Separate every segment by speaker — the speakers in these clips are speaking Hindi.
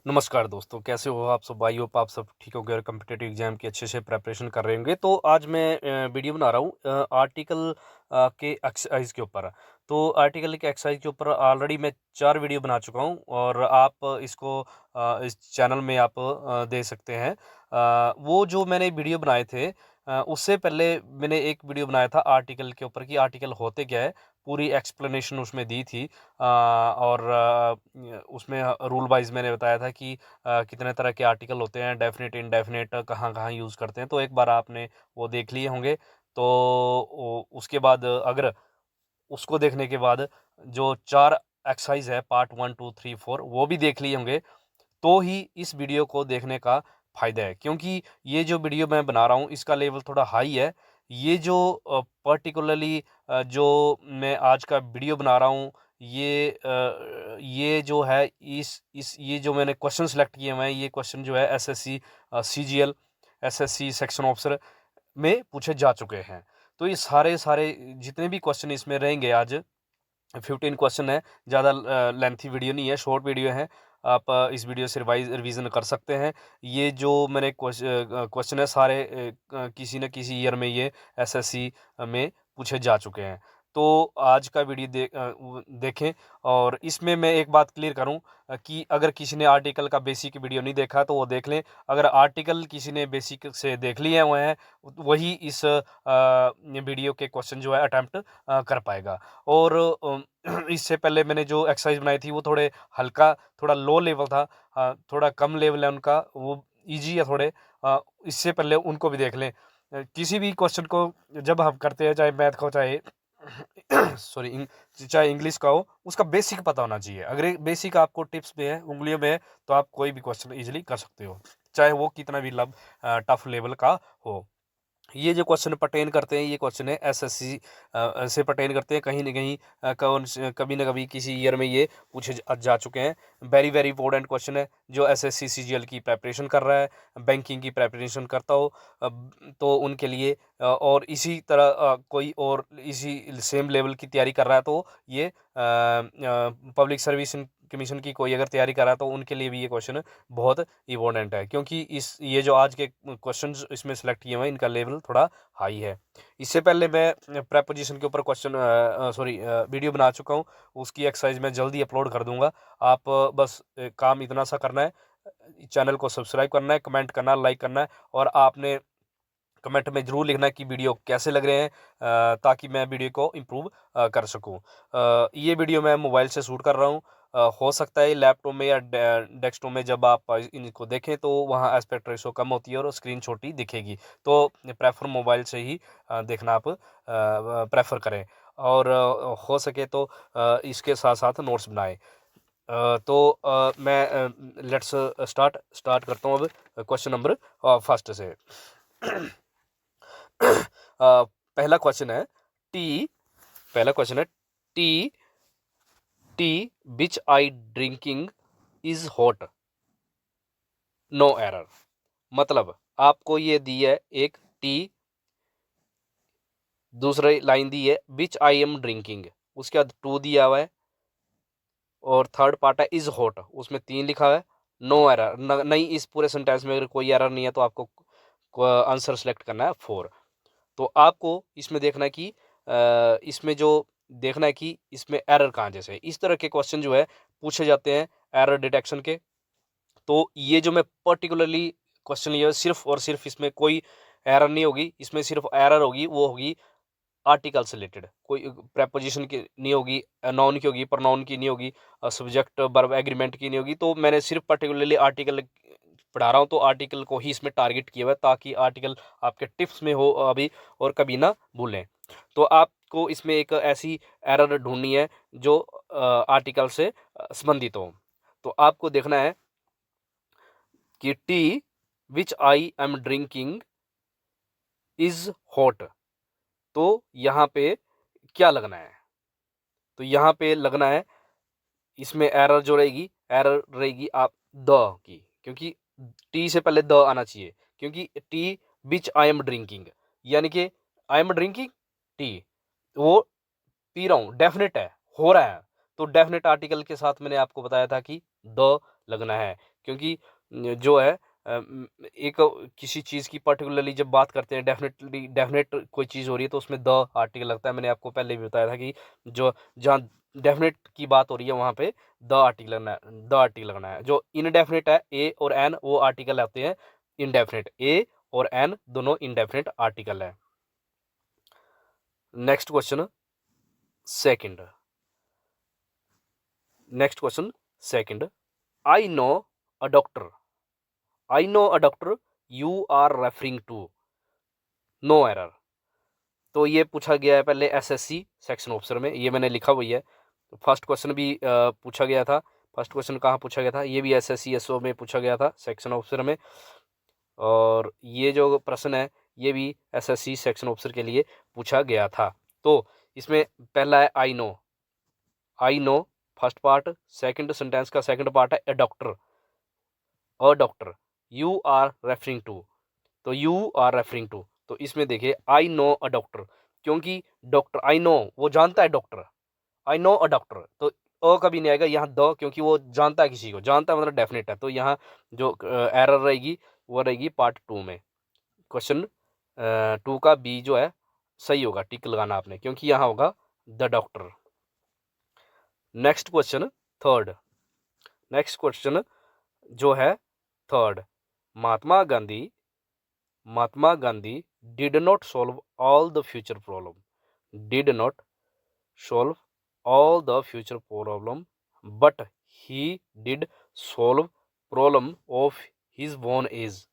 Speaker 1: नमस्कार दोस्तों, कैसे हो आप सब? आई होप आप सब ठीक होंगे और कॉम्पिटिटिव एग्जाम की अच्छे से प्रिपरेशन कर रहे होंगे। तो आज मैं वीडियो बना रहा हूँ आर्टिकल के एक्सरसाइज के ऊपर। तो आर्टिकल के एक्सरसाइज के ऊपर ऑलरेडी मैं 4 वीडियो बना चुका हूँ और आप इसको इस चैनल में आप देख सकते हैं। वो जो मैंने वीडियो बनाए थे उससे पहले मैंने एक वीडियो बनाया था आर्टिकल के ऊपर कि आर्टिकल होते क्या है, पूरी एक्सप्लेनेशन उसमें दी थी। और उसमें रूल वाइज मैंने बताया था कि कितने तरह के आर्टिकल होते हैं, डेफिनेट इनडेफिनेट कहाँ कहाँ यूज़ करते हैं। तो एक बार आपने वो देख लिए होंगे। तो उसके बाद अगर उसको देखने के बाद जो 4 एक्सरसाइज है पार्ट 1 2 3 4 वो भी देख लिए होंगे, तो ही इस वीडियो को देखने का फ़ायदा है। क्योंकि ये जो वीडियो मैं बना रहा हूँ इसका लेवल थोड़ा हाई है। ये जो पर्टिकुलरली जो मैं आज का वीडियो बना रहा हूँ, ये जो है इस ये जो मैंने क्वेश्चन सेलेक्ट किए हुए हैं, ये क्वेश्चन जो है SSC CGL, SSC section officer में पूछे जा चुके हैं। तो ये सारे जितने भी क्वेश्चन इसमें रहेंगे आज 15 क्वेश्चन है, ज़्यादा लेंथी वीडियो नहीं है, शॉर्ट वीडियो है। आप इस वीडियो से रिवीजन कर सकते हैं। ये जो मैंने क्वेश्चन है सारे किसी न किसी ईयर में ये एसएससी में पूछे जा चुके हैं। तो आज का वीडियो देखें। और इसमें मैं एक बात क्लियर करूं कि अगर किसी ने आर्टिकल का बेसिक वीडियो नहीं देखा तो वो देख लें। अगर आर्टिकल किसी ने बेसिक से देख लिए हुए हैं, वही इस वीडियो के क्वेश्चन जो है अटेम्प्ट कर पाएगा। और इससे पहले मैंने जो एक्सरसाइज बनाई थी वो थोड़े हल्का, थोड़ा लो लेवल था। थोड़ा कम लेवल है उनका, वो ईजी है थोड़े। इससे पहले उनको भी देख लें। किसी भी क्वेश्चन को जब हम करते हैं, चाहे मैथ का हो, चाहे सॉरी चाहे इंग्लिश का हो, उसका बेसिक पता होना चाहिए। अगर ये बेसिक आपको टिप्स में है, उंगलियों में है, तो आप कोई भी क्वेश्चन इजीली कर सकते हो, चाहे वो कितना भी टफ लेवल का हो। ये जो क्वेश्चन पर्टेन करते हैं, ये क्वेश्चन है एसएससी से पर्टेन करते हैं। कहीं न कहीं कभी न कभी किसी ईयर में ये पूछे जा चुके हैं। वेरी वेरी इंपॉर्टेंट क्वेश्चन है। जो एसएससी सीजीएल की प्रिपरेशन कर रहा है, बैंकिंग की प्रिपरेशन करता हो, तो उनके लिए और इसी तरह कोई और इसी सेम लेवल की तैयारी कर रहा है, तो ये पब्लिक सर्विस कमीशन की कोई अगर तैयारी कर रहा है, तो उनके लिए भी ये क्वेश्चन बहुत इम्पोर्टेंट है। क्योंकि ये जो आज के क्वेश्चंस इसमें सेलेक्ट किए हुए हैं, इनका लेवल थोड़ा हाई है। इससे पहले मैं प्रेपोजिशन के ऊपर वीडियो बना चुका हूँ। उसकी एक्सरसाइज मैं जल्दी अपलोड कर दूंगा। आप बस काम इतना सा करना है, चैनल को सब्सक्राइब करना है, कमेंट करना, लाइक करना है, और आपने कमेंट में ज़रूर लिखना है कि वीडियो कैसे लग रहे हैं, ताकि मैं वीडियो को इम्प्रूव कर सकूं। ये वीडियो मैं मोबाइल से शूट कर रहा हूं। हो सकता है लैपटॉप में या डेस्कटॉप में जब आप इनको देखें तो वहाँ एस्पेक्ट रेशो कम होती है और स्क्रीन छोटी दिखेगी। तो प्रेफर मोबाइल से ही देखना आप प्रेफर करें। और हो सके तो इसके साथ साथ नोट्स बनाएं। तो मैं लेट्स स्टार्ट करता हूँ अब क्वेश्चन नंबर फर्स्ट से। पहला क्वेश्चन है टी पहला क्वेश्चन है tea tea which I drinking is hot, no error. मतलब आपको ये दी है एक टी, दूसरी लाइन दी है विच आई एम ड्रिंकिंग, उसके बाद टू दिया हुआ है, और थर्ड पार्ट है इज हॉट, उसमें 3 लिखा हुआ है। नो एरर, नहीं, इस पूरे सेंटेंस में अगर कोई एरर नहीं है तो आपको आंसर सेलेक्ट करना है 4। तो आपको इसमें देखना है कि इसमें जो देखना है कि इसमें एरर कहाँ, जैसे इस तरह के क्वेश्चन जो है पूछे जाते हैं एरर डिटेक्शन के। तो ये जो मैं पर्टिकुलरली क्वेश्चन लिया सिर्फ और सिर्फ इसमें कोई एरर नहीं होगी, इसमें सिर्फ एरर होगी वो होगी आर्टिकल से रिलेटेड। कोई प्रेपोजिशन की नहीं होगी, नाउन की होगी, प्रोनाउन की नहीं होगी, सब्जेक्ट वर्ब एग्रीमेंट की नहीं होगी। तो मैंने सिर्फ पर्टिकुलरली आर्टिकल पढ़ा रहा हूँ, तो आर्टिकल को ही इसमें टारगेट किया हुआ है, ताकि आर्टिकल आपके टिप्स में हो अभी और कभी ना भूलें। तो आपको इसमें एक ऐसी एरर ढूंढनी है जो आर्टिकल से संबंधित हो। तो आपको देखना है कि T which I am drinking is hot, तो यहाँ पे क्या लगना है? तो यहाँ पे लगना है, इसमें एरर जो रहेगी, एरर रहेगी आप द की, क्योंकि टी से पहले द आना चाहिए। क्योंकि T which I am drinking, यानी कि आई एम ड्रिंकिंग टी, वो पी रहा हूँ, डेफिनेट है, हो रहा है। तो डेफिनेट आर्टिकल के साथ मैंने आपको बताया था कि द लगना है। क्योंकि जो है एक किसी चीज़ की पर्टिकुलरली जब बात करते हैं डेफिनेट कोई चीज़ हो रही है तो उसमें द आर्टिकल लगता है। मैंने आपको पहले भी बताया था कि जो जहाँ डेफिनेट की बात हो रही है वहाँ पे द आर्टिकल लगना है। जो इनडेफिनेट है ए और एन, वो आर्टिकल आते हैं इनडेफिनेट। ए और एन दोनों इनडेफिनेट आर्टिकल है। Next question second. Next question second. I know a doctor. I know a doctor you are referring to. No error. तो ये पूछा गया है पहले एसएससी सेक्शन ऑफिसर में, ये मैंने लिखा हुई है। तो फर्स्ट क्वेश्चन भी पूछा गया था। फर्स्ट क्वेश्चन कहाँ पूछा गया था? ये भी एसएससी एसओ में पूछा गया था, सेक्शन ऑफिसर में। और ये जो प्रश्न है ये भी एसएससी सेक्शन ऑफिसर के लिए पूछा गया था। तो इसमें पहला है I know. I know first part. Second sentence का सेकंड पार्ट है a doctor. A doctor you are referring to. तो यू आर रेफरिंग टू, तो इसमें देखिए आई नो अ डॉक्टर, क्योंकि डॉक्टर आई नो वो जानता है doctor. I know a doctor, तो अ कभी नहीं आएगा यहाँ द, क्योंकि वो जानता है किसी को। जानता है मतलब डेफिनेट है। तो यहाँ जो एरर रहेगी वो रहेगी पार्ट टू में। क्वेश्चन टू का बी जो है सही होगा, टिक लगाना आपने, क्योंकि यहाँ होगा the doctor. Next question third. Next question जो है third. Mahatma Gandhi did not solve all the future problem. Did not solve all the future problem, but he did solve problem of his own age.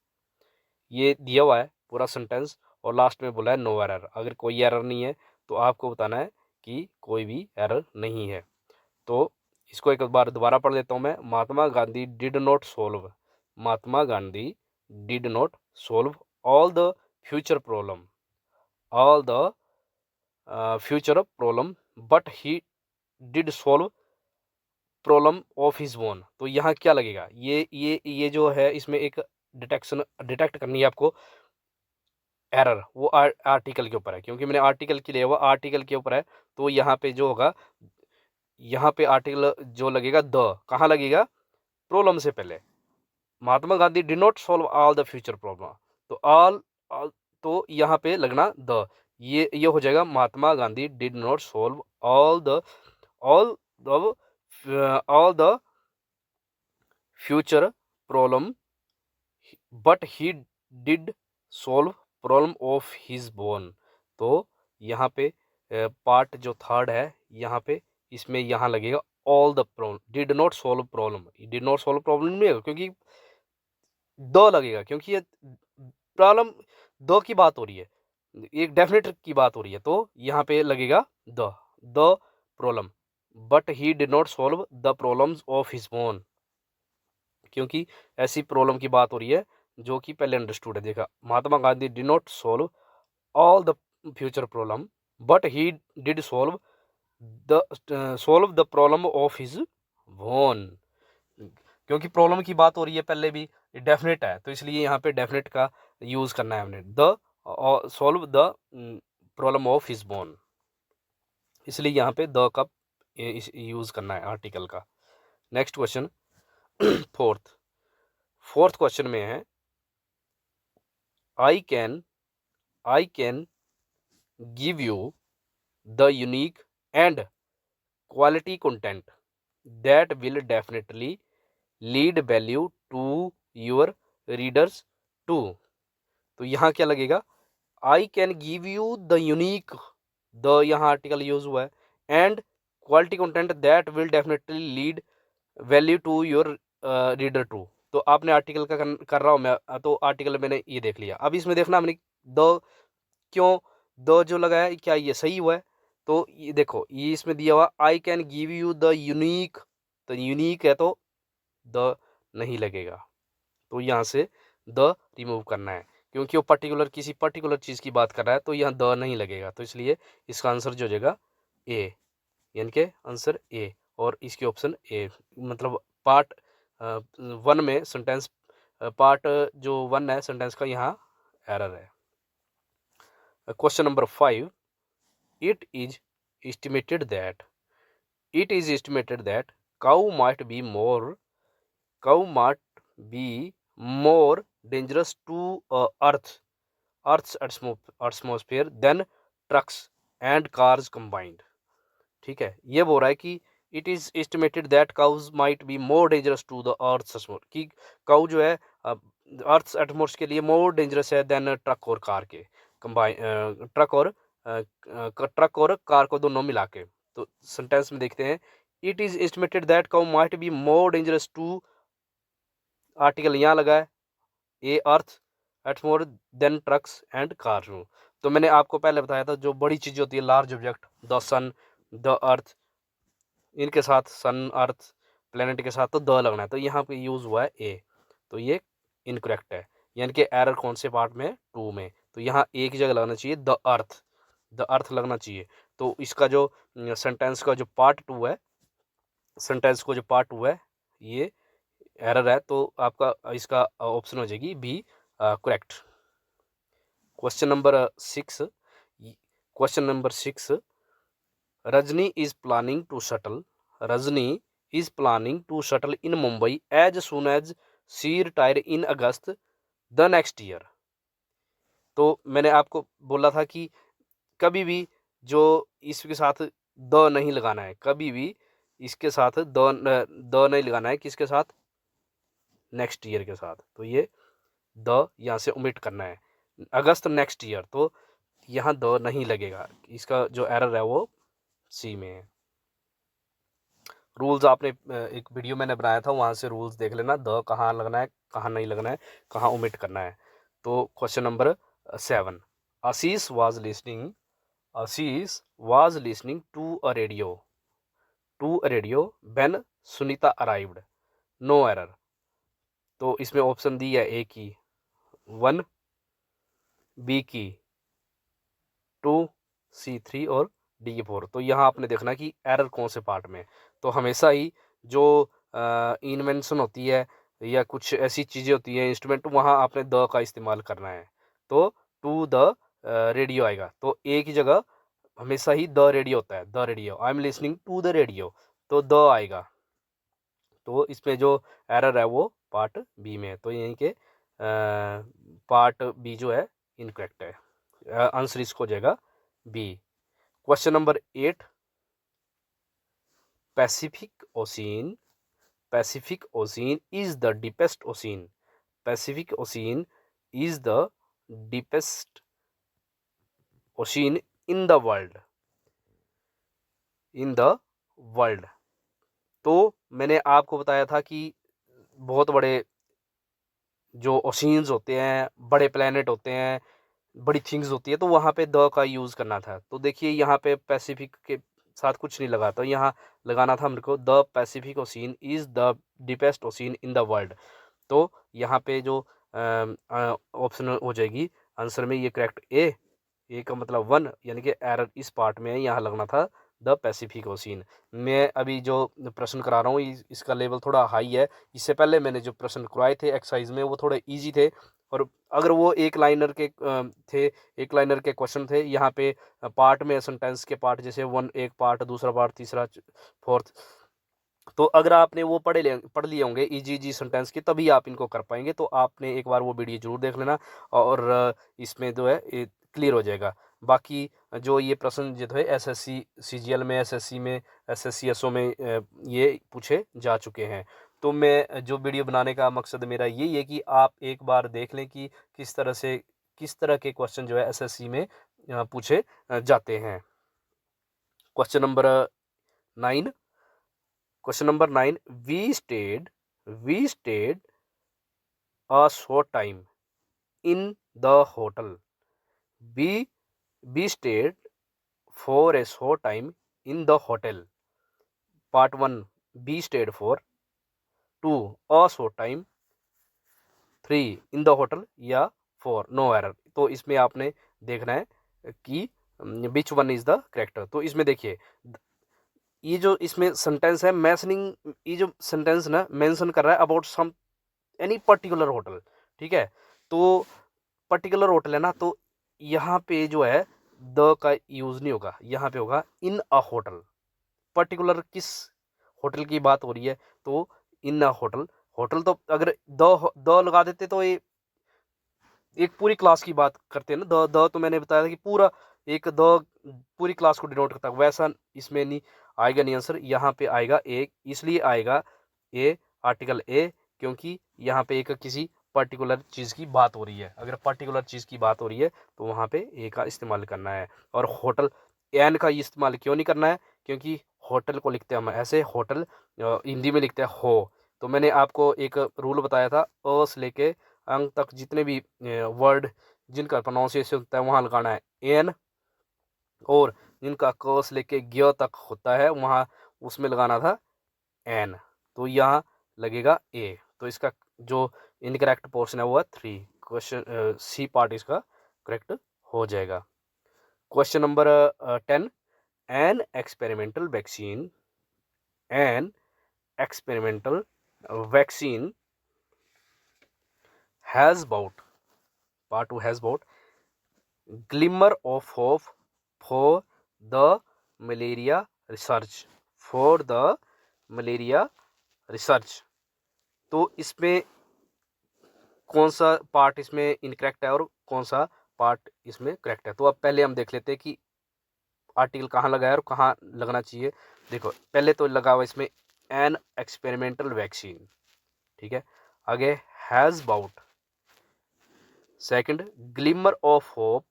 Speaker 1: ये दिया हुआ है पूरा सेंटेंस और लास्ट में बोला है नो एरर। अगर कोई एरर नहीं है तो आपको बताना है कि कोई भी एरर नहीं है। तो इसको एक बार दोबारा पढ़ देता हूँ मैं। Mahatma Gandhi did not solve. Mahatma Gandhi did not solve all the future problem, all the future problem, but he did solve problem of his own। तो यहाँ क्या लगेगा? ये जो है इसमें एक डिटेक्ट करनी है आपको एरर। वो आर्टिकल के ऊपर है, क्योंकि मैंने आर्टिकल के लिए हुआ आर्टिकल के ऊपर है। तो यहाँ पे जो होगा, यहाँ पे आर्टिकल जो लगेगा द, कहाँ लगेगा? प्रॉब्लम से पहले। Mahatma Gandhi did not solve all the future problem, तो ऑल तो यहाँ पे लगना द। ये हो जाएगा Mahatma Gandhi did not solve all the all the future problem, but he did solve problem of his own. तो यहाँ पे पार्ट जो थर्ड है यहाँ पे, इसमें यहाँ लगेगा all the problem. Did not solve problem, did not solve problem नहीं है, क्योंकि दो लगेगा, क्योंकि ये प्रॉब्लम दो की बात हो रही है, एक डेफिनेट की बात हो रही है। तो यहाँ पे लगेगा the problem, but he did not solve the problems of his own, क्योंकि ऐसी प्रॉब्लम की बात हो रही है जो कि पहले अंडरस्टूड है। देखा, Mahatma Gandhi did not solve all the future problem, but he did solve the problem of his own. क्योंकि प्रॉब्लम की बात हो रही है पहले भी, डेफिनेट है, तो इसलिए यहाँ पे डेफिनेट का यूज करना है हमने। The solve the problem of his bone, इसलिए यहाँ पे द का यूज करना है आर्टिकल का। नेक्स्ट क्वेश्चन फोर्थ क्वेश्चन में है I can give you the unique and quality content that will definitely lead value to your readers too. तो यहाँ क्या लगेगा? I can give you the unique, the यहाँ आर्टिकल यूज हुआ है, and quality content that will definitely lead value to your reader too. तो आपने आर्टिकल का कर रहा हूँ मैं, तो आर्टिकल मैंने ये देख लिया। अब इसमें देखना हमने द, क्यों द जो लगा है, क्या ये सही हुआ है? तो ये देखो, ये इसमें दिया हुआ आई can give you the unique, तो यूनिक है तो द नहीं लगेगा। तो यहाँ से द रिमूव करना है, क्योंकि वो पर्टिकुलर किसी पर्टिकुलर चीज़ की बात कर रहा है, तो यहाँ द नहीं लगेगा। तो इसलिए इसका आंसर जो हो जाएगा ए, यानी कि आंसर ए, और इसके ऑप्शन ए। मतलब पार्ट वन में सेंटेंस, पार्ट जो वन है सेंटेंस का, यहाँ एरर है। Question number 5। It is estimated that cow might be more dangerous to Earth's atmosphere than trucks and cars combined. ठीक है, ये बोल रहा है कि it is estimated that cows might be more dangerous to the earth atmosphere, कि काउ जो है अर्थ एटमॉस्फेयर के लिए मोर डेंजरस है देन ट्रक और कार के कंबाइन, ट्रक और कार को दोनों मिला के। तो सेंटेंस में देखते हैं, it is estimated that cow might be more dangerous to, article यहाँ लगा है a earth atmosphere than trucks and car. तो मैंने आपको पहले बताया था जो बड़ी चीज़ होती है large object, the sun, the earth, इनके साथ सन अर्थ प्लेनेट के साथ तो द लगना है, तो यहाँ पे यूज हुआ है ए, तो ये इनकरेक्ट है। यानी कि एरर कौन से पार्ट में, टू में, तो यहाँ एक जगह लगना चाहिए द अर्थ लगना चाहिए। तो इसका जो सेंटेंस का जो पार्ट टू है, सेंटेंस को जो पार्ट टू है ये एरर है, तो आपका इसका ऑप्शन हो जाएगी B correct. Question number 6, question number 6, Rajni is planning to shuttle in Mumbai as soon as she retire in August the next year। तो मैंने आपको बोला था कि कभी भी जो इसके साथ द नहीं लगाना है, कभी भी इसके साथ द नहीं लगाना है, किसके साथ, नेक्स्ट ईयर के साथ। तो ये द यहाँ से ओमिट करना है, अगस्त नेक्स्ट ईयर, तो यहाँ द नहीं लगेगा, इसका जो एरर है वो सी में है। रूल्स आपने एक वीडियो मैंने बनाया था, वहाँ से रूल्स देख लेना, द कहाँ लगना है, कहाँ नहीं लगना है, कहाँ ओमिट करना है। तो question number 7, Ashish was listening to a radio when Sunita arrived, no error. तो इसमें ऑप्शन दी है ए की 1, बी की 2, सी 3 और डी 4। तो यहाँ आपने देखना कि एरर कौन से पार्ट में। तो हमेशा ही जो इन्वेंशन होती है या कुछ ऐसी चीज़ें होती हैं इंस्ट्रूमेंट, वहाँ आपने द का इस्तेमाल करना है, तो टू द रेडियो आएगा। तो ए की जगह हमेशा ही द रेडियो होता है, the radio, I am listening to the radio, तो द आएगा। तो इसमें जो एरर है वो पार्ट बी में है, तो यहीं के पार्ट बी जो है इनकरेक्ट है, आंसर इसको हो जाएगा B. Question number 8, Pacific Ocean is the deepest ocean, Pacific Ocean is the deepest ocean in the world. तो मैंने आपको बताया था कि बहुत बड़े जो ओशियंस होते हैं, बड़े प्लेनेट होते हैं, बड़ी थिंग्स होती है, तो वहाँ पे द का यूज़ करना था। तो देखिए यहाँ पे पैसिफिक के साथ कुछ नहीं लगा, तो यहाँ लगाना था मेरे को, the Pacific ocean is the deepest ocean in the world. तो यहाँ पे जो ऑप्शन हो जाएगी आंसर में ये करेक्ट ए का मतलब 1, यानी कि एरर इस पार्ट में है, यहाँ लगना था द पैसिफिक ओशियन। मैं अभी जो प्रश्न करा रहा हूँ इसका लेवल थोड़ा हाई है, इससे पहले मैंने जो प्रश्न करवाए थे एक्सरसाइज में वो थोड़े ईजी थे, और अगर वो एक लाइनर के क्वेश्चन थे, यहाँ पे पार्ट में सेंटेंस के पार्ट जैसे एक पार्ट, दूसरा पार्ट, तीसरा, फोर्थ, तो अगर आपने वो पढ़ लिए होंगे इजी सेंटेंस के, तभी आप इनको कर पाएंगे। तो आपने एक बार वो वीडियो जरूर देख लेना, और इसमें जो है क्लियर हो जाएगा। बाकी जो ये प्रश्न जो है एसएससी सीजीएल में, एसएससी में, एसएससी एसओ में ये पूछे जा चुके हैं। तो मैं जो वीडियो बनाने का मकसद मेरा यही है कि आप एक बार देख लें कि किस तरह के क्वेश्चन जो है एसएससी में पूछे जाते हैं। Question number 9, we stayed a short time in the hotel. We stayed for a short time in the hotel. Part 1, we stayed for 2, a short time, 3, in the hotel, या 4, no error। तो इसमें आपने देखना है कि which one is the correct। तो इसमें देखिए ये जो इसमें सेंटेंस है मेंशनिंग, ये जो सेंटेंस ना मेंशन कर रहा है about some any particular hotel, ठीक है। तो पर्टिकुलर होटल है ना, तो यहाँ पे जो है द का यूज़ नहीं होगा, यहाँ पे होगा इन अ होटल। पर्टिकुलर किस होटल की बात हो रही है, तो इन अ होटल। होटल तो अगर द लगा देते तो ये एक पूरी क्लास की बात करते हैं ना। द तो मैंने बताया था कि पूरा एक द पूरी क्लास को डिनोट करता है, वैसा इसमें नहीं आएगा, नहीं आंसर। यहाँ पे आएगा ए, इसलिए आएगा ए, आर्टिकल ए, क्योंकि यहाँ पे एक किसी पर्टिकुलर चीज़ की बात हो रही है। अगर पर्टिकुलर चीज़ की बात हो रही है तो वहाँ पे ए का इस्तेमाल करना है। और होटल, एन का इस्तेमाल क्यों नहीं करना है? क्योंकि होटल को लिखते हैं हम ऐसे, होटल हिंदी में लिखते हैं हो। तो मैंने आपको एक रूल बताया था, अ से लेके अंक तक जितने भी वर्ड जिनका प्रोनाउंसिएशन होता है वहाँ लगाना है एन, और जिनका क से लेके ज्ञ तक होता है वहाँ उसमें लगाना था एन। तो यहाँ लगेगा ए। तो इसका जो इनकरेक्ट पोर्शन है वो है 3। क्वेश्चन सी पार्ट इसका करेक्ट हो जाएगा। Question number 10, N experimental vaccine, N experimental vaccine has about, part 2 has about glimmer of hope for the malaria research, for the malaria research। तो इसमें कौन सा पार्ट इसमें इनकरेक्ट है और कौन सा पार्ट इसमें करेक्ट है? तो अब पहले हम देख लेते हैं कि आर्टिकल कहाँ लगा है और कहाँ लगना चाहिए। देखो पहले तो लगा हुआ इसमें एन एक्सपेरिमेंटल वैक्सीन, ठीक है। आगे has about, second glimmer of hope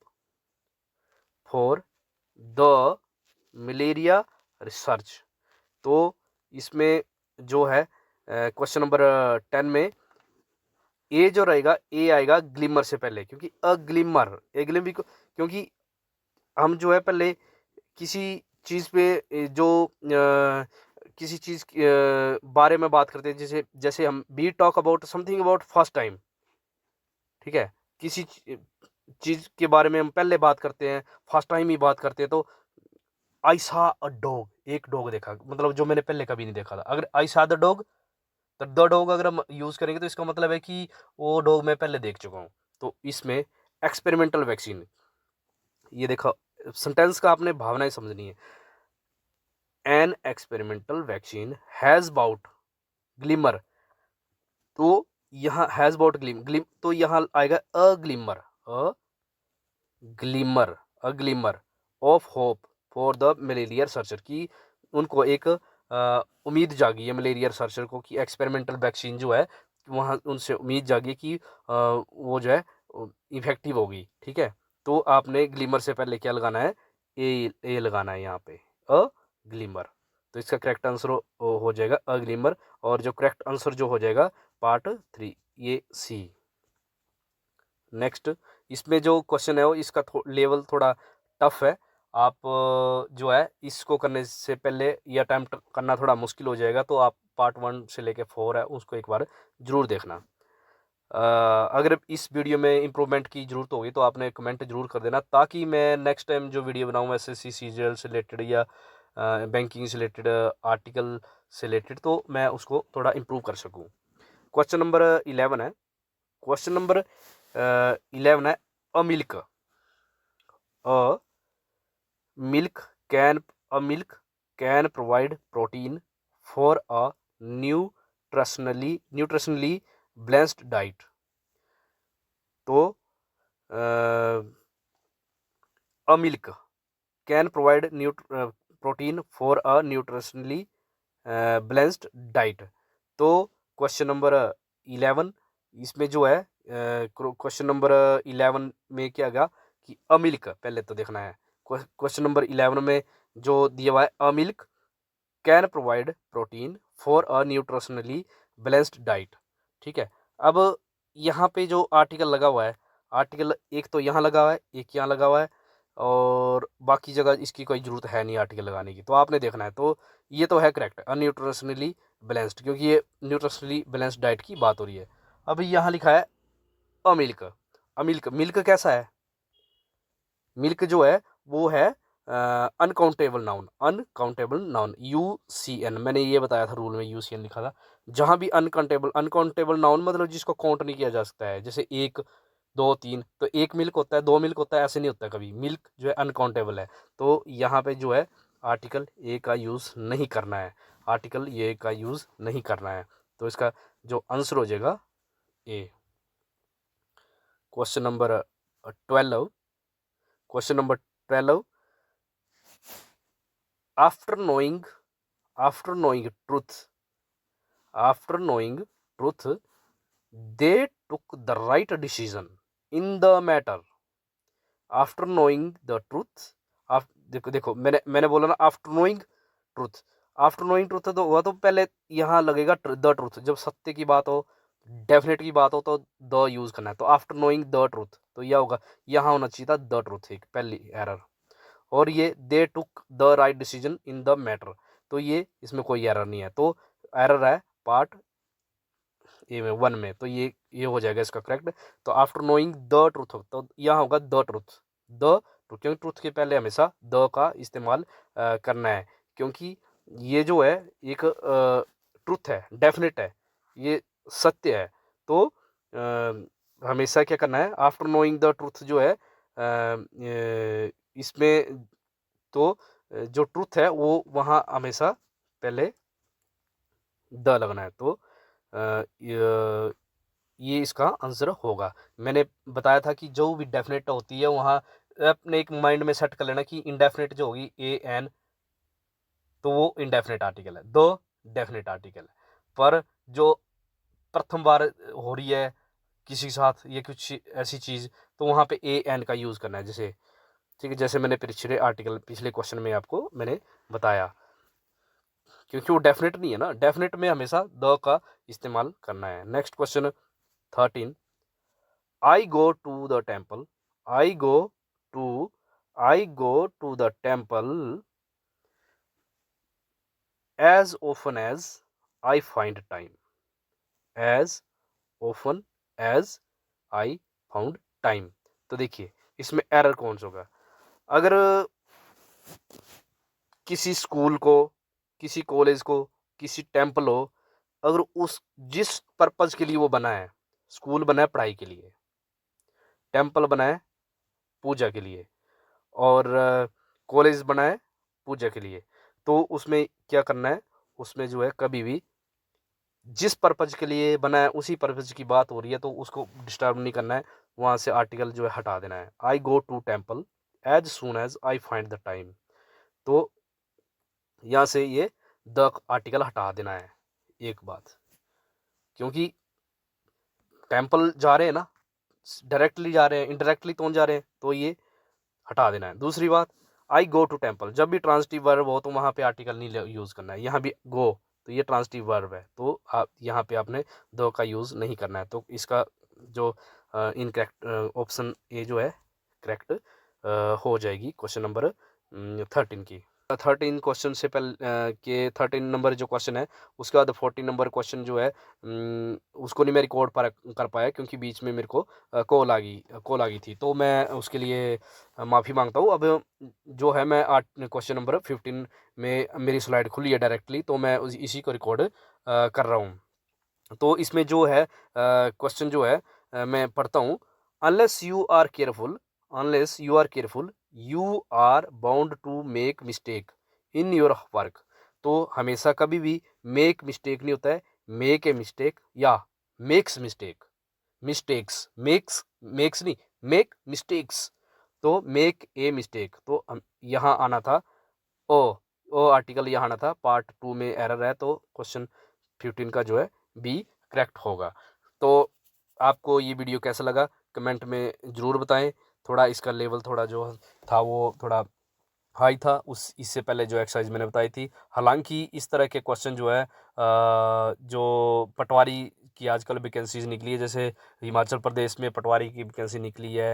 Speaker 1: for the malaria research. तो इसमें जो है क्वेश्चन नंबर 10 में ए जो रहेगा, ए आएगा ग्लिमर से पहले, क्योंकि अ ग्लिमर, ए ग्लिमर क्योंकि हम जो है पहले किसी चीज़ पे जो किसी चीज़ बारे में बात करते हैं, जैसे जैसे हम we talk about something about first time, ठीक है। किसी चीज़ के बारे में हम पहले बात करते हैं, फर्स्ट टाइम ही बात करते हैं। तो आई सा अ डॉग, एक डॉग देखा, मतलब जो मैंने पहले कभी नहीं देखा था। अगर आई सा द डॉग, तो द डॉग अगर हम यूज़ करेंगे तो इसका मतलब है कि वो डॉग मैं पहले देख चुका हूँ। तो इसमें एक्सपेरिमेंटल वैक्सीन, ये देखो सेंटेंस का आपने भावनाएं समझनी है। An experimental vaccine has about glimmer, तो यहाँ हैज़ अबाउट ग्लिम, तो यहाँ आएगा a glimmer, a glimmer, a glimmer of hope for the malaria researcher, की उनको एक उम्मीद जागी है मलेरिया रिसर्चर को कि एक्सपेरिमेंटल वैक्सीन जो है वहाँ उनसे उम्मीद जागी कि वो जो है इफेक्टिव होगी, ठीक है। तो आपने ग्लिमर से पहले क्या लगाना है? ए लगाना है यहाँ पे, अ ग्लिमर। तो इसका करेक्ट आंसर हो जाएगा अ ग्लिमर, और जो करेक्ट आंसर जो हो जाएगा पार्ट 3, ये सी। नेक्स्ट, इसमें जो क्वेश्चन है वो इसका लेवल थोड़ा टफ है। आप जो है इसको करने से पहले ये अटैम्प्ट करना थोड़ा मुश्किल हो जाएगा, तो आप पार्ट 1 से लेके 4 है उसको एक बार ज़रूर देखना। अगर इस वीडियो में इम्प्रूवमेंट की ज़रूरत होगी तो आपने कमेंट ज़रूर कर देना, ताकि मैं नेक्स्ट टाइम जो वीडियो बनाऊँ एसएससी सीजीएल से रिलेटेड या बैंकिंग से रिलेटेड, आर्टिकल से रिलेटेड, तो मैं उसको थोड़ा इम्प्रूव कर सकूँ। क्वेश्चन नंबर 11 है, क्वेश्चन नंबर 11 है, a milk, a milk can, a milk can provide protein for a nutritionally balanced diet. तो a milk can provide protein for a nutritionally balanced diet. तो क्वेश्चन नंबर 11 इसमें जो है क्वेश्चन नंबर 11 में क्या आएगा कि अ मिल्क पहले तो देखना है। क्वेश्चन नंबर 11 में जो दिया हुआ है, a milk can provide protein for a nutritionally balanced diet, ठीक है। अब यहाँ पे जो आर्टिकल लगा हुआ है, आर्टिकल एक तो यहाँ लगा हुआ है, एक यहाँ लगा हुआ है, और बाकी जगह इसकी कोई ज़रूरत है नहीं आर्टिकल लगाने की, तो आपने देखना है। तो ये तो है करेक्ट, अनन्यूट्रिशनली बैलेंस्ड, क्योंकि ये न्यूट्रिशनली बैलेंस्ड डाइट की बात हो रही है। अब यहाँ लिखा है अमिल्क, अमिल्क, मिल्क कैसा है? मिल्क जो है वो है uncountable noun, uncountable noun, UCN, मैंने ये बताया था रूल में, UCN लिखा था। जहाँ भी अनकाउंटेबल, अनकाउंटेबल नाउन मतलब जिसको काउंट नहीं किया जा सकता है, जैसे 1 2 3, तो 1 मिल्क होता है, 2 मिल्क होता है, ऐसे नहीं होता कभी। मिल्क जो है अनकाउंटेबल है, तो यहाँ पे जो है आर्टिकल ए का यूज़ नहीं करना है, आर्टिकल ए का यूज़ नहीं करना है। तो इसका जो आंसर हो जाएगा A. Question number 12, question number 12, after knowing truth, after knowing truth, they took the right decision in the matter. After knowing the truth, देखो देखो मैंने बोला ना after knowing truth, after knowing truth तो वह तो पहले यहाँ लगेगा द ट्रूथ, जब सत्य की बात हो, डेफिनेट की बात हो तो द यूज करना है। तो आफ्टर नोइंग द ट्रूथ तो यह होगा, यहाँ होना चाहिए था द ट्रूथ, एक पहली एरर। और ये they took the right decision in the matter, तो ये इसमें कोई एरर नहीं है, तो एरर है पार्ट ए में 1 में, तो ये हो जाएगा इसका करेक्ट। तो आफ्टर नोइंग द ट्रूथ तो यहाँ होगा द ट्रूथ, द ट्रूथ, क्योंकि ट्रूथ के पहले हमेशा द का इस्तेमाल करना है, क्योंकि ये जो है एक ट्रूथ है, डेफिनेट है, ये सत्य है। तो हमेशा क्या करना है, आफ्टर नोइंग द ट्रूथ जो है इसमें तो जो ट्रूथ है वो वहाँ हमेशा पहले द लगना है। तो ये इसका आंसर होगा। मैंने बताया था कि जो भी डेफिनेट होती है वहाँ अपने एक माइंड में सेट कर लेना कि इंडेफिनेट जो होगी ए एन, तो वो इंडेफिनेट आर्टिकल है, दो डेफिनेट आर्टिकल है। पर जो प्रथम बार हो रही है किसी के साथ ये कुछ ऐसी चीज़, तो वहाँ पे ए एन का यूज़ करना है, जैसे ठीक है, जैसे मैंने पिछले क्वेश्चन में आपको मैंने बताया, क्योंकि वो डेफिनेट नहीं है ना, डेफिनेट में हमेशा द का इस्तेमाल करना है। Next question 13, I go to the temple, I go to the temple as often as I find time, as often as I found time. तो देखिए इसमें एरर कौन सा होगा, अगर किसी स्कूल को, किसी कॉलेज को, किसी टेम्पल हो, अगर उस जिस पर्पज के लिए वो बना है, स्कूल बना है पढ़ाई के लिए, टेम्पल बना है पूजा के लिए, और कॉलेज बना है पूजा के लिए, तो उसमें क्या करना है, उसमें जो है कभी भी जिस पर्पज के लिए बना है उसी पर्पज की बात हो रही है तो उसको डिस्टर्ब नहीं करना है, वहाँ से आर्टिकल जो है हटा देना है। I go to temple as soon as I find the time, तो यहाँ से ये द आर्टिकल हटा देना है एक बात, क्योंकि टेम्पल जा रहे हैं ना, डायरेक्टली जा रहे हैं, इनडायरेक्टली तो जा रहे हैं, तो ये हटा देना है। दूसरी बात, आई गो टू टेम्पल, जब भी ट्रांजिटिव वर्ब हो तो वहाँ पे आर्टिकल नहीं यूज़ करना है। यहाँ भी गो, तो ये ट्रांजिटिव वर्ब है, तो आप यहाँ पे आपने दो का यूज़ नहीं करना है। तो इसका जो इनकरेक्ट ऑप्शन ए जो है करेक्ट हो जाएगी क्वेश्चन नंबर 13 की। 13 क्वेश्चन से पहले के 13 नंबर जो क्वेश्चन है, उसके बाद 14 नंबर क्वेश्चन जो है उसको नहीं मैं रिकॉर्ड कर पाया, क्योंकि बीच में मेरे को कॉल आ गई थी, तो मैं उसके लिए माफ़ी मांगता हूँ। अब जो है मैं क्वेश्चन नंबर 15 में मेरी स्लाइड खुली है डायरेक्टली, तो मैं इसी को रिकॉर्ड कर रहा हूँ। तो इसमें जो है क्वेश्चन जो है मैं पढ़ता हूँ, unless you are careful, you are bound to make mistake in your work. तो हमेशा कभी भी मेक मिस्टेक नहीं होता है, मेक ए मिस्टेक या मेक्स मिस्टेक, मेक्स नहीं, मेक मिस्टेक्स, तो मेक ए मिस्टेक, तो यहाँ आना था ओ आर्टिकल यहाँ आना था, पार्ट 2 में एरर है, तो क्वेश्चन 15 का जो है बी करेक्ट होगा। तो आपको ये वीडियो कैसा लगा कमेंट में ज़रूर बताएं। थोड़ा इसका लेवल थोड़ा जो था वो थोड़ा हाई था इससे पहले जो एक्सरसाइज मैंने बताई थी। हालांकि इस तरह के क्वेश्चन जो है जो पटवारी की आजकल वैकेंसीज निकली है, जैसे हिमाचल प्रदेश में पटवारी की वैकेंसी निकली है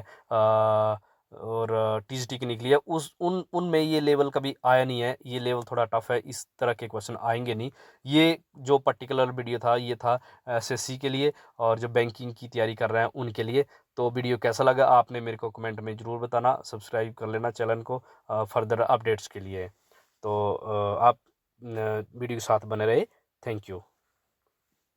Speaker 1: और टीजीटी की निकली है, उनमें ये लेवल कभी आया नहीं है, ये लेवल थोड़ा टफ है, इस तरह के क्वेश्चन आएंगे नहीं। ये जो पर्टिकुलर वीडियो था ये था एसएससी के लिए और जो बैंकिंग की तैयारी कर रहे हैं उनके लिए। तो वीडियो कैसा लगा आपने मेरे को कमेंट में ज़रूर बताना, सब्सक्राइब कर लेना चैनल को फर्दर अपडेट्स के लिए। तो आप वीडियो के साथ बने रहे। Thank you.